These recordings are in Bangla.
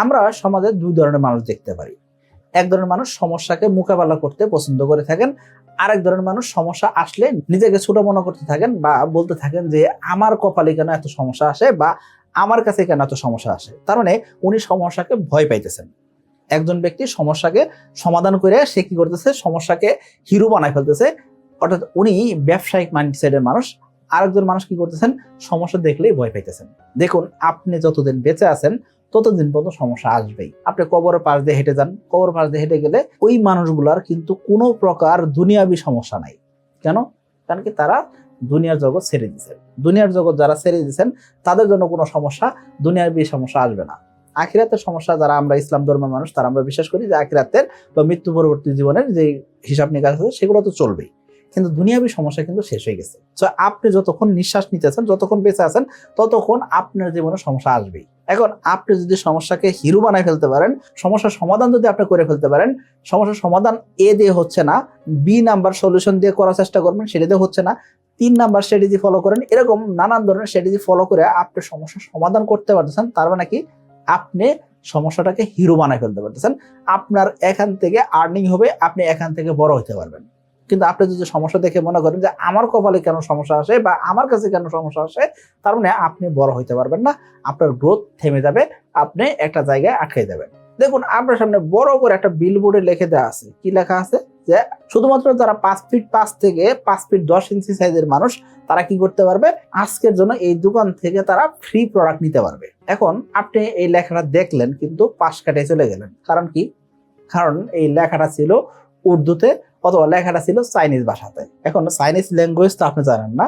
আমরা সমাজে দুই ধরনের মানুষ দেখতে পারি। এক ধরনের মানুষ সমস্যাকে মোকাবেলা করতে পছন্দ করে থাকেন, আরেক ধরনের মানুষ সমস্যা আসলে নিজেকে ছোট মনে করতে থাকেন বা বলতে থাকেন যে আমার কপালে কেন এত সমস্যা আসে বা আমার কাছে কেন এত সমস্যা আসে। তার মানে উনি সমস্যাকে ভয় পাইতেছেন। একজন ব্যক্তি সমস্যাকে সমাধান করে সে কি করতেছে, সমস্যাকে হিরো বানায় ফেলতেছে, অর্থাৎ উনি ব্যবসায়িক মাইন্ডসেটের মানুষ। আরেকজন মানুষ কি করতেছেন, সমস্যা দেখলেই ভয় পাইতেছেন। দেখুন, আপনি যতদিন বেঁচে আছেন ততদিন পর্যন্ত সমস্যা আসবেই। আপনি কবরের পাশ দিয়ে হেঁটে যান, কবরের পাশ দিয়ে হেঁটে গেলে ওই মানুষগুলার কিন্তু কোনো প্রকার দুনিয়াবি সমস্যা নাই। কেন? কারণ কি তারা দুনিয়ার জগৎ ছেড়ে দিচ্ছেন। দুনিয়ার জগৎ যারা ছেড়ে দিচ্ছেন তাদের জন্য কোনো সমস্যা, দুনিয়াবি সমস্যা আসবে না। আখিরাতের সমস্যা যারা আমরা ইসলাম ধর্মের মানুষ তারা আমরা বিশ্বাস করি যে আখিরাতের বা মৃত্যু পরবর্তী জীবনের যে হিসাব নিকাশ আছে সেগুলো তো চলবেই, কিন্তু দুনিয়াবি সমস্যা কিন্তু শেষ হয়ে গেছে। তো আপনি যতক্ষণ নিঃশ্বাস নিতেছেন, যতক্ষণ বেঁচে আছেন, ততক্ষণ আপনার জীবনে সমস্যা আসবেই। এখন আপনি যদি সমস্যাকে হিরো বানায় ফেলতে পারেন, সমস্যার সমাধান যদি আপনি করে ফেলতে পারেন, সমস্যার সমাধান এ দিয়ে হচ্ছে না, বি নাম্বার সলিউশন দিয়ে করার চেষ্টা করবেন, সেটা দিয়ে হচ্ছে না, 3 নাম্বার স্ট্র্যাটেজি ফলো করেন, এরকম নানান ধরনের স্ট্র্যাটেজি ফলো করে আপনি সমস্যার সমাধান করতে পারতেছেন, তার মানে কি আপনি সমস্যাটাকে হিরো বানায় ফেলতে পারতেছেন। আপনার এখান থেকে আর্নিং হবে, আপনি এখান থেকে বড় হতে পারবেন। কিন্তু আপনি যদি সমস্যা দেখে মনে করেন যে আমার কপালে কেন সমস্যা আসে বা আমার কাছে কেন সমস্যা আসে, তার মানে আপনি বড় হইতে পারবেন না, আপনার গ্রোথ থেমে যাবে, আপনি একটা জায়গায় আটকে যাবেন। দেখুন, আপনার সামনে বড় করে একটা বিলবোর্ডে লিখে দেওয়া আছে। কি লেখা আছে? যে শুধুমাত্র যারা 5 ফিট 5 থেকে 5 ফিট 10 ইঞ্চি সাইজের মানুষ তারা কি করতে পারবে, আজকের জন্য এই দোকান থেকে তারা ফ্রি প্রোডাক্ট নিতে পারবে। এখন আপনি এই লেখাটা দেখলেন কিন্তু পাশ কাটে চলে গেলেন। কারণ কি? কারণ এই লেখাটা ছিল উর্দুতে অথবা লেখাটা ছিল চাইনিজ ভাষাতে। এখন চাইনিজ ল্যাঙ্গুয়েজ তো আপনি জানেন না,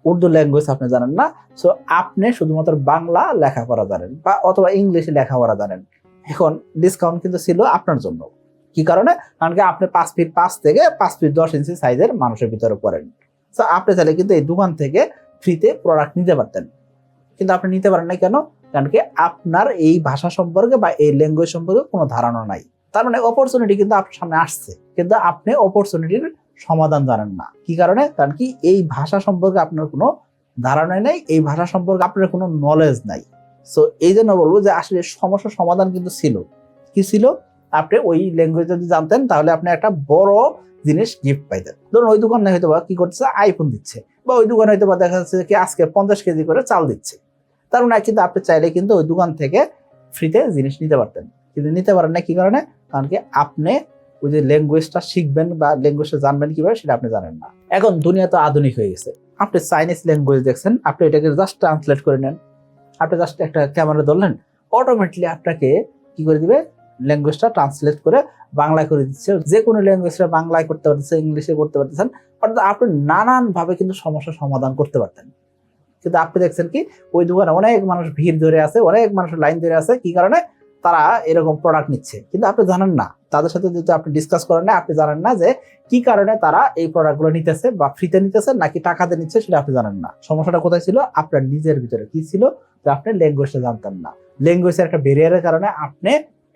উর্দু ল্যাঙ্গুয়েজ আপনি জানেন না, সো আপনি শুধুমাত্র বাংলা লেখাপড়া জানেন বা অথবা ইংলিশে লেখাপড়া জানেন। এখন ডিসকাউন্ট কিন্তু ছিল আপনার জন্য। কি কারণে? কারণ কি আপনি 5 ফিট 5 থেকে 5 ফিট 10 ইঞ্চি সাইজের মানুষের ভিতরে পড়েন। সো আপনি চাইলে কিন্তু এই দোকান থেকে ফ্রিতে প্রোডাক্ট নিতে পারতেন, কিন্তু আপনি নিতে পারেন না। কেন? কারণ কি আপনার এই ভাষা সম্পর্কে বা এই ল্যাঙ্গুয়েজ সম্পর্কে কোনো ধারণা নাই। তার মানে অপরচুনিটি কিন্তু আপনার সামনে আসছে, কিন্তু আপনি অপরচুনিটির সমাধান জানেন না। কি কারণে? কারণ কি এই ভাষা সম্পর্কে আপনার কোনো ধারণা নেই, এই ভাষা সম্পর্কে আপনার কোনো নলেজ নাই। সো এই জন্য বলবো যে আসলে সমস্যার সমাধান কিন্তু ছিল। কি ছিল? আপনি ওই ল্যাঙ্গুয়েজ যদি জানতেন তাহলে আপনি একটা বড় জিনিস গিফট পাইতেন। ধরুন ওই দোকানে হয়তো বা কি করতেছে, আইফোন দিচ্ছে, বা ওই দোকানে হয়তো বা দেখা যাচ্ছে কি আজকে 50 কেজি করে চাল দিচ্ছে। তার মানে কিন্তু আপনি চাইলে কিন্তু ওই দোকান থেকে ফ্রিতে জিনিস নিতে পারতেন, কিন্তু নিতে পারেন না। কি কারণে? কারণ কি আপনি ওই যে ল্যাঙ্গুয়েজটা শিখবেন বা ল্যাঙ্গুয়েজটা জানবেন কিভাবে সেটা আপনি জানেন না। এখন দুনিয়া তো আধুনিক হয়ে গেছে। আপনি চাইনিজ ল্যাঙ্গুয়েজ দেখছেন, আপনি এটাকে জাস্ট ট্রান্সলেট করে নেন, আপনি জাস্ট একটা ক্যামেরা ধরলেন, অটোমেটিকলি আপনাকে কি করে দিবে, ল্যাঙ্গুয়েজটা ট্রান্সলেট করে বাংলায় করে দিচ্ছে। যে কোনো ল্যাঙ্গুয়েজটা বাংলায় করতে পারতেছে, ইংলিশে করতে পারতেছেন, অর্থাৎ আপনি নানান ভাবে কিন্তু সমস্যার সমাধান করতে পারতেন। কিন্তু আপনি দেখছেন কি ওই দোকানে অনেক মানুষ ভিড় ধরে আছে, অনেক মানুষের লাইন ধরে আছে। কি কারণে? তারা এরকম প্রোডাক্ট নিচ্ছে, কিন্তু আপনি জানেন না। তাদের সাথে যদি আপনি ডিসকাস করেন না, আপনি জানেন না যে কি কারণে তারা এই প্রোডাক্টগুলো নিতেছে বা ফ্রিতে নিতেছে নাকি টাকাতে নিচ্ছে, সেটা আপনি জানেন না। সমস্যাটা কোথায় ছিল? আপনার নিজের ভিতরে কি ছিল, যে আপনি ল্যাঙ্গুয়েজটা জানতেন না। ল্যাঙ্গুয়েজের একটা ব্যারিয়ারের কারণে আপনি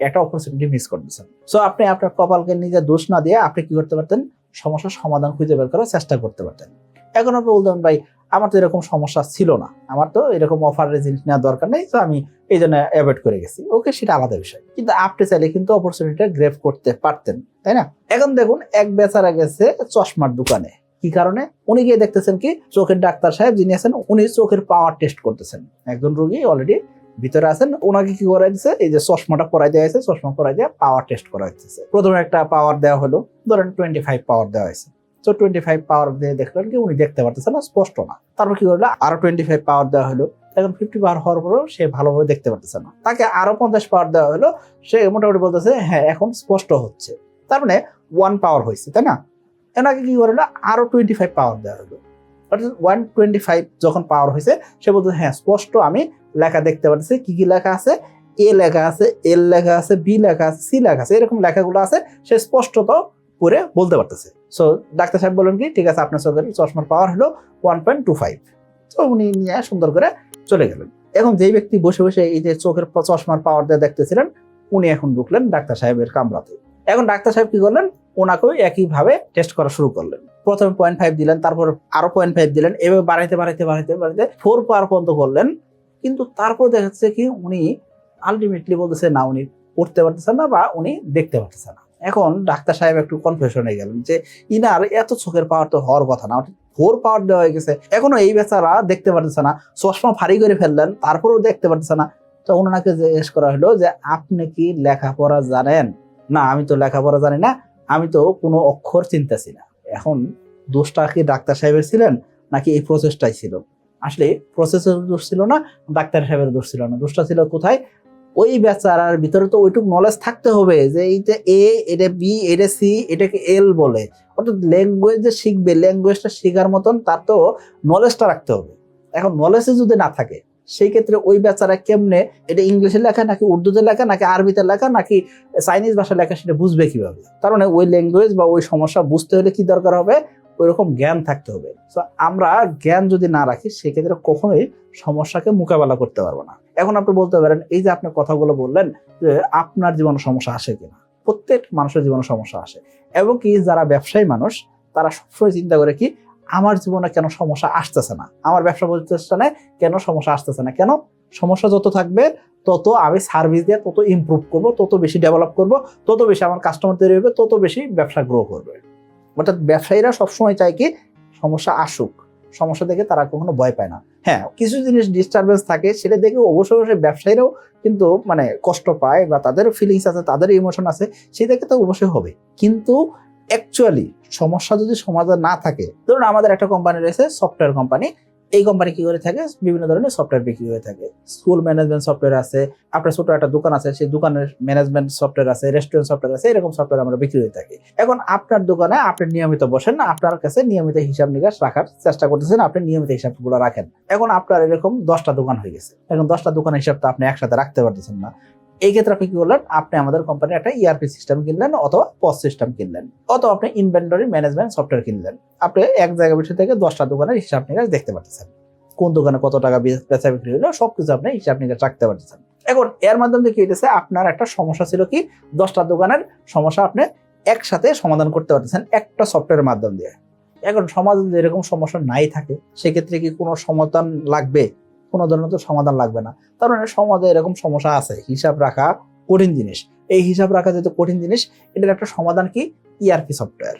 একটা অপরচুনিটি মিস করতেছেন। সো আপনি আপনার কপালকে নিজে দোষ না দিয়ে আপনি কি করতে পারতেন, সমস্যার সমাধান খুঁজে বের করার চেষ্টা করতে পারতেন। এখন আপনি বলতেন ভাই আমার তো এরকম সমস্যা ছিল না, আমার তো এরকম অফারের জিনিস নেওয়ার দরকার নেই, তো আমি এই জন্য অ্যাভয়েড করে গেছি। ওকে, সেটা আলাদা বিষয়, কিন্তু আপনি চাইলে কিন্তু অপরচুনিটিটা গ্রেব করতে পারতেন, তাই না? এখন দেখুন, এক বেচারা গেছে চশমার দোকানে। কি কারণে? উনি গিয়ে দেখতেছেন কি চোখের ডাক্তার সাহেব যিনি আছেন উনি চোখের পাওয়ার টেস্ট করতেছেন। একজন রোগী অলরেডি ভিতরে আছেন, ওনাকে কি করা দিচ্ছে, এই যে চশমাটা পরাই দেওয়া হয়েছে, চশমা পরাই দিয়ে পাওয়ার টেস্ট করা হচ্ছে। প্রথমে একটা পাওয়ার দেওয়া হলো, ধরেন 25 পাওয়ার দেওয়া হয়েছে। তো 25 পাওয়ার দিয়ে দেখলেন কি উনি দেখতে পারতেছেন না, স্পষ্ট না। তারপর কি করলো, আরো 25 পাওয়ার দেওয়া হলো। এখন 50 পাওয়ার হওয়ার পরেও সে ভালোভাবে দেখতে পারতেছে না। তাকে আরো 50 পাওয়ার দেওয়া হলো, সে মোটামুটি বলতেছে হ্যাঁ এখন স্পষ্ট হচ্ছে। তার মানে 1 পাওয়ার হয়েছে, তাই না? এনাকে কি করলো, আরো 25 পাওয়ার দেওয়া হলো, অর্থাৎ 125 যখন পাওয়ার হয়েছে সে বলতে হ্যাঁ স্পষ্ট আমি লেখা দেখতে পাচ্ছি। কি কি লেখা আছে? এ লেখা আছে, এল লেখা আছে, বি লেখা আছে, সি লেখা আছে, এরকম লেখাগুলো আছে, সে স্পষ্টত করে বলতে পারতেছে। সো ডাক্তার সাহেব বলেন কি ঠিক আছে আপনার চোখের চশমার পাওয়ার হলো 1.25। তো উনি নিয়ে সুন্দর করে চলে গেলেন। এখন যেই ব্যক্তি বসে বসে এই যে চোখের চশমার পাওয়ার দিয়ে দেখতেছিলেন, উনি এখন ঢুকলেন ডাক্তার সাহেবের কামরাতে। এখন ডাক্তার সাহেব কি করলেন, ওনাকেও একইভাবে টেস্ট করা শুরু করলেন। প্রথমে 0.5 দিলেন, তারপর আরো 0.5 দিলেন, এভাবে বাড়াইতে 4 পাওয়ার পর্যন্ত করলেন। কিন্তু তারপর দেখা যাচ্ছে কি উনি আলটিমেটলি বলতেছে না উনি পড়তে পারতেছেন না বা উনি দেখতে পারতেছেন না। এখন ডাক্তার সাহেব একটু কনফিউশনে গেলেন যে ইনার এত চোখের পাওয়ার তো হওয়ার কথা না, 4 পাওয়ার দেওয়া হয়ে গেছে, এখনো এই বেচারা দেখতে পারতেছে না, চশমা ভারী করে ফেললেন তারপরেও দেখতে পারতেছে না। তো ওনাকে জিজ্ঞেস করা হলো যে আপনি কি লেখাপড়া জানেন? না আমি তো লেখাপড়া জানি না, আমি তো কোনো অক্ষর চিনতেছি না। এখন দোষটা কি ডাক্তার সাহেবের ছিলেন নাকি এই প্রসেসটাই ছিল? আসলে প্রসেসের দোষ ছিল না, ডাক্তার সাহেবের দোষ ছিল না, দোষটা ছিল কোথায়? ওই বেচারার ভিতরে তো ওইটুকু নলেজ থাকতে হবে যে এইটা এ, এটা বি, এটা সি, এটাকে এল বলে। অর্থাৎ ল্যাঙ্গুয়েজ যে শিখবে, ল্যাঙ্গুয়েজটা শেখার মতন তার তো নলেজটা রাখতে হবে। এখন নলেজে যদি না থাকে সেই ক্ষেত্রে ওই বেচারা কেমনে এটা ইংলিশে লেখা নাকি উর্দুতে লেখা নাকি আরবিতে লেখা নাকি চাইনিজ ভাষায় লেখা সেটা বুঝবে কিভাবে? কারণ ওই ল্যাঙ্গুয়েজ বা ওই সমস্যা বুঝতে হলে কি দরকার হবে? ওইরকম জ্ঞান থাকতে হবে। তো আমরা জ্ঞান যদি না রাখি সেক্ষেত্রে কখনোই সমস্যাকে মোকাবেলা করতে পারবো না। এখন আপনি বলতে পারেন এই যে আপনি কথাগুলো বললেন যে আপনার জীবনে সমস্যা আসে কিনা? প্রত্যেক মানুষের জীবনে সমস্যা আসে, এবং কি যারা ব্যবসায়ী মানুষ তারা সবসময় চিন্তা করে কি আমার জীবনে কেন সমস্যা আসতেছে না, আমার ব্যবসা প্রতিষ্ঠানে কেন সমস্যা আসতেছে না। কেন? সমস্যা যত থাকবে তত আমি সার্ভিস দিয়ে তত ইমপ্রুভ করব, তত বেশি ডেভেলপ করব, তত বেশি আমার কাস্টমার তৈরি হবে, তত বেশি ব্যবসা গ্রো করবে। অর্থাৎ ব্যবসায়ীরা সবসময় চায় কি সমস্যা আসুক, সমস্যা দেখে তারা কখনো ভয় পায় না। হ্যাঁ, কিছু জিনিস ডিস্টারবেন্স থাকে সেটা দেখে অবশ্যই ব্যবসায়ীরাও কিন্তু মানে কষ্ট পায় বা তাদের ফিলিংস আছে, তাদের ইমোশন আছে, সেই দেখে তো অবশ্যই হবে। কিন্তু অ্যাকচুয়ালি সমস্যা যদি সমাধান না থাকে, ধরুন আমাদের একটা কোম্পানি রয়েছে সফটওয়্যার কোম্পানি, এই কোম্পানি কি করে থাকে বিভিন্ন ধরনের সফটওয়্যার বিক্রি হয়ে থাকে। স্কুল ম্যানেজমেন্ট সফটওয়্যার আছে, আপনার ছোট একটা দোকান আছে সেই দোকানের ম্যানেজমেন্ট সফটওয়্যার আছে, রেস্টুরেন্ট সফটওয়্যার আছে, এরকম সফটওয়্যার আমরা বিক্রি হয়ে থাকি। এখন আপনার দোকানে আপনি নিয়মিত বসেন, আপনার কাছে নিয়মিত হিসাব নিকাশ রাখার চেষ্টা করতেছেন, আপনি নিয়মিত হিসাবগুলো রাখেন। এখন আপনার এরকম 10টা দোকান হয়ে গেছে, এখন 10টা দোকানের হিসাব তো আপনি একসাথে রাখতে পারতেছেন না। এই ক্ষেত্রে আপনি কি করলেন? আপনি আমাদের কোম্পানির একটা ইআরপি সিস্টেম কিনলেন অথবা পস সিস্টেম কিনলেন, অথবা আপনি ইনভেন্টরি ম্যানেজমেন্ট সফটওয়্যার কিনলেন। আপনি এক জায়গায় বসে থেকে 10টা দোকানের হিসাব নিকাশ দেখতে পাচ্ছেন, কোন দোকানে কত টাকা বেচা বিক্রি হলো সবকিছু আপনি হিসাব নিকাশ রাখতে পারতেছেন। এখন এর মাধ্যমে কি হইতেছে? আপনার একটা সমস্যা ছিল কি 10টা দোকানের সমস্যা আপনি একসাথে সমাধান করতে পারতেছেন একটা সফটওয়্যারের মাধ্যম দিয়ে। এখন সমাজে যদি এরকম সমস্যা নাই থাকে সেক্ষেত্রে কি কোনো সমাধান লাগবে? কোনো ধরনের তো সমাধান লাগবে না। তার মানে সমাজে এরকম সমস্যা আছে, হিসাব রাখা কঠিন জিনিস। এই হিসাব রাখা যেহেতু কঠিন জিনিস, এটার একটা সমাধান কি ইআরপি সফটওয়্যার,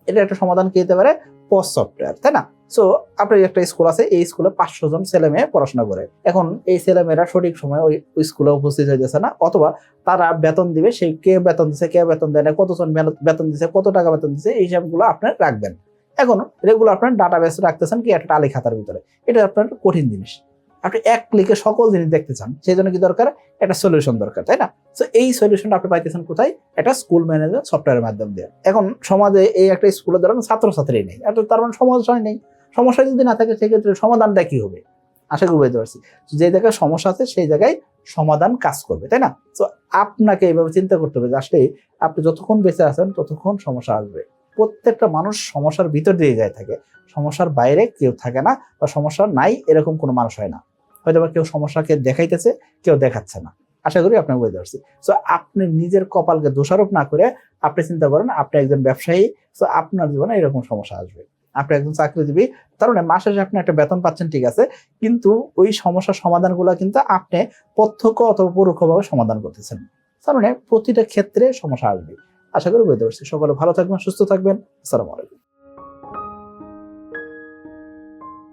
এটা একটা সমাধান কি হতে পারে? পস সফটওয়্যার, তাই না? সো আপনার একটা স্কুল আছে, এই স্কুলে 500 জন ছেলে মেয়ে পড়াশোনা করে। এখন এই ছেলে মেয়েরা সঠিক সময় ওই স্কুলে উপস্থিত হইতেছে না, অথবা তারা বেতন দিবে, সেই কে বেতন দিচ্ছে কে বেতন দেয় না, কতজন বেতন দিচ্ছে, কত টাকা বেতন দিচ্ছে, এই হিসাবগুলো আপনার রাখবেন। এখন রেগুলার আপনার ডাটাবেস রাখতেছেন কি একটা টালি খাতার ভিতরে, এটা আপনার কঠিন জিনিস। আপনি এক ক্লিকে সকল জিনিস দেখতে চান, সেই জন্য কি দরকার? একটা সলিউশন দরকার, তাই না? তো এই সলিউশনটা আপনি পাইতেছেন কোথায়? একটা স্কুল ম্যানেজমেন্ট সফটওয়্যারের মাধ্যম দিয়ে। এখন সমাজে এই একটা স্কুলে ধরেন ছাত্রছাত্রী নেই, তার মানে সমস্যাই নেই। সমস্যা যদি না থাকে সেক্ষেত্রে সমাধানটা কি হবে? আশা করি বুঝতে পারছি। যে জায়গায় সমস্যা আছে সেই জায়গায় সমাধান কাজ করবে, তাই না? তো আপনাকে এইভাবে চিন্তা করতে হবে যে আসলে আপনি যতক্ষণ বেঁচে আছেন ততক্ষণ সমস্যা আসবে। প্রত্যেকটা মানুষ সমস্যার ভিতর দিয়ে যায় থাকে, সমস্যার বাইরে কেউ থাকে না, বা সমস্যা নাই এরকম কোনো মানুষ হয় না। হয়তো বা কেউ সমস্যাকে দেখাইতেছে, কেউ দেখাচ্ছে না। আশা করি আপনাকে বুঝতে পারছি। সো আপনি নিজের কপালকে দোষারোপ না করে আপনি চিন্তা করেন আপনি একজন ব্যবসায়ী, সো আপনার জীবনে এরকম সমস্যা আসবে। আপনি একজন চাকরিজীবী, তার মানে মাসে শেষে আপনি একটা বেতন পাচ্ছেন, ঠিক আছে, কিন্তু ওই সমস্যার সমাধানগুলো কিন্তু আপনি প্রত্যক্ষ অথবা পরোক্ষভাবে সমাধান করতেছেন। তার মানে প্রতিটা ক্ষেত্রে সমস্যা আসবে। আশা করি বুঝতে পারছি। সকলে ভালো থাকবেন, সুস্থ থাকবেন। আসসালামু আলাইকুম।